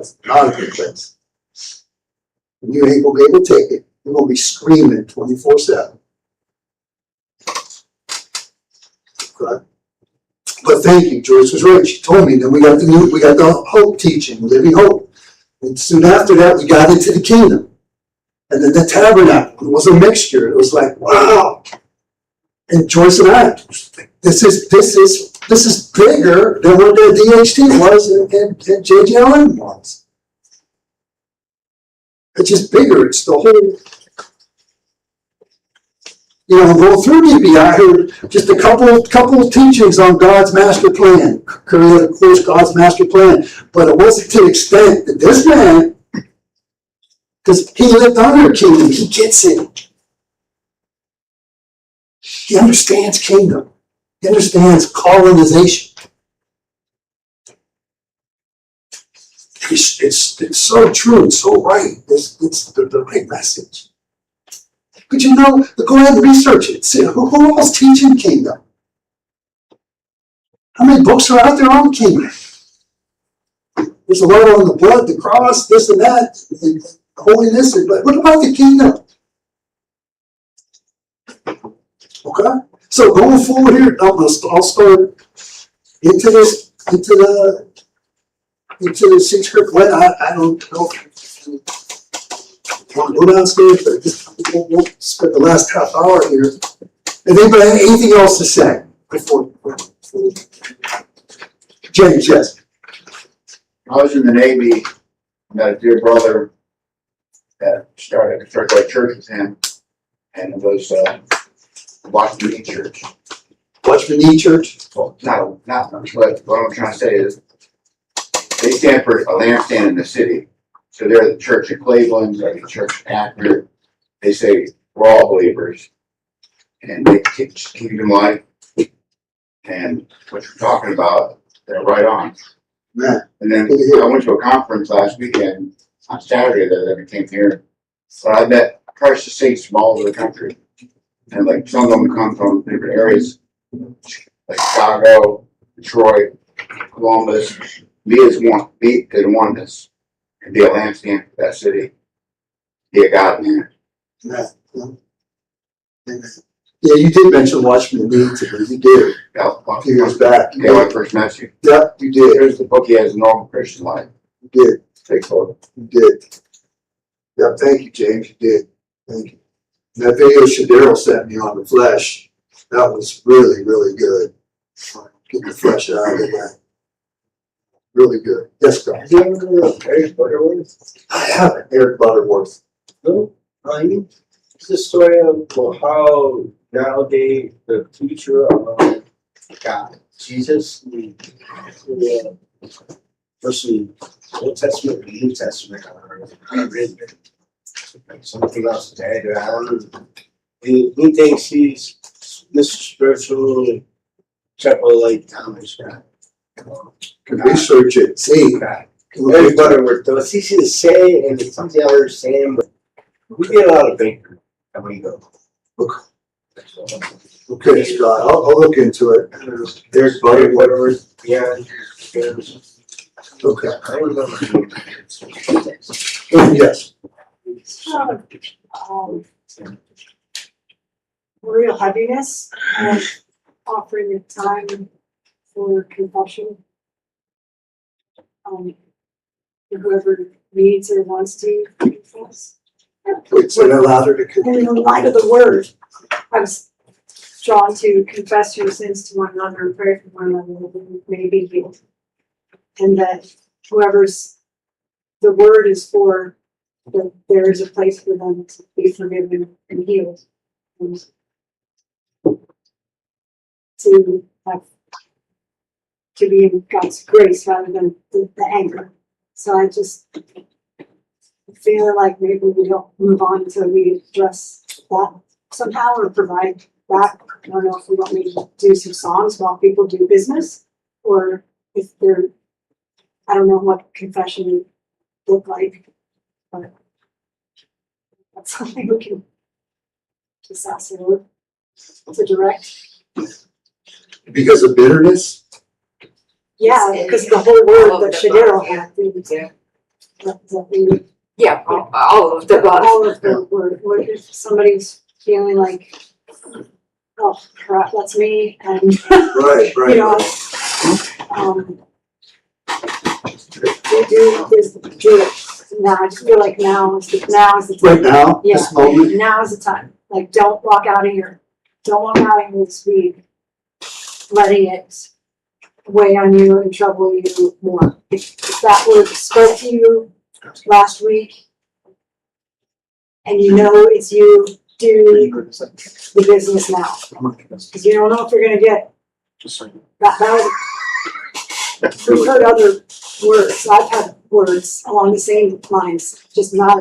place. Not a good place. And you ain't gonna be able to take it. You're gonna be screaming 24/7. Okay. But thank you, Joyce was right. She told me that we got the hope teaching, living hope. And soon after that, we got into the kingdom. And then the tabernacle, it was a mixture. It was like, wow. And Joyce and I, this is bigger than what the DHT was and JJLM was. It's just bigger. It's the whole, going through DB, I heard just a couple of teachings on God's master plan. Curry, of course, God's master plan. But it wasn't to the extent that this man, because he lived under a kingdom, he gets it. He understands kingdom. He understands colonization. It's so true. It's so right. It's the right message. But go ahead and research it. See who else teaching kingdom? How many books are out there on kingdom? There's a lot on the blood, the cross, this and that, and holiness. But what about the kingdom? Okay, so going forward here, I'll start into the secret plan. I don't know if you want to go downstairs, but we'll spend the last half hour here. And anybody have anything else to say before James? Yes. I was in the Navy. Met a dear brother that started a church with him, and it was Washington E Church. Washington E Church? Well, not much, but what I'm trying to say is they stand for a lampstand in the city. So they're the church of Cleveland, they're the church of Akron. They say we're all believers. And they teach kingdom life. And what you're talking about, they're right on. Yeah. And then I went to a conference last weekend on Saturday that I came here. So I met precious saints from all over the country. And like some of them come from different areas, like Chicago, Detroit, Columbus. Be as oneness and be a lampstand for that city. Be a God man. Yeah. Yeah, you did mention Washington D. to me. You did. Yeah, A few years back. Yeah, when I first met you. Yep, you did. Here's the book he has, A Normal Christian Life. You did. Take a look. You did. Yeah, thank you, James. You did. Thank you. And that video Shadero sent me on the flesh, that was really, really good. Get the flesh out of that. Really good. Yes, God. Have you ever heard of Eric Butterworth? I haven't, Eric Butterworth. No. It's the story of how nowadays the teacher of God, Jesus, especially Old Testament and New Testament are written. Something else to add around. He thinks he's Mr. Spiritual Chapel like Thomas God. Can research it, see. Eric Butterworth, though, it's easy to say and it's something I understand, but we get a lot of bacon and we go. Okay, Scott, I'll look into it. Eric Butterworth. Yeah. Okay. I remember. Yes. Real heaviness and offering the time for confession. Whoever needs or wants to confess. It's allowed her to. And in light of the word, I was drawn to confess your sins to one another and pray for one another that you may be healed. And that whoever's the word is for, that there is a place for them to be forgiven and healed. And to have to be in God's grace rather than the anger. So I just feel like maybe we don't move on until we address that somehow or provide that. I don't know if we want me to do some songs while people do business, or if they're, I don't know what confession would look like, but that's something we can just ask the Lord to direct. Because of bitterness? Yeah, because the whole word that Shadero had. Yeah. Yeah, all of the above. All of the word, what if somebody's feeling like, oh crap, that's me, and, Right, you know, do it. Now, I just feel like now is the time. Right now, Yeah. this moment, Now is the time. Like, don't walk out of here this week, letting it weigh on you and trouble you more. If that word spoke to you last week, and you know it's you, do the business now. Because you don't know if you're gonna get, that was, we've heard other words. I've had words along the same lines, just not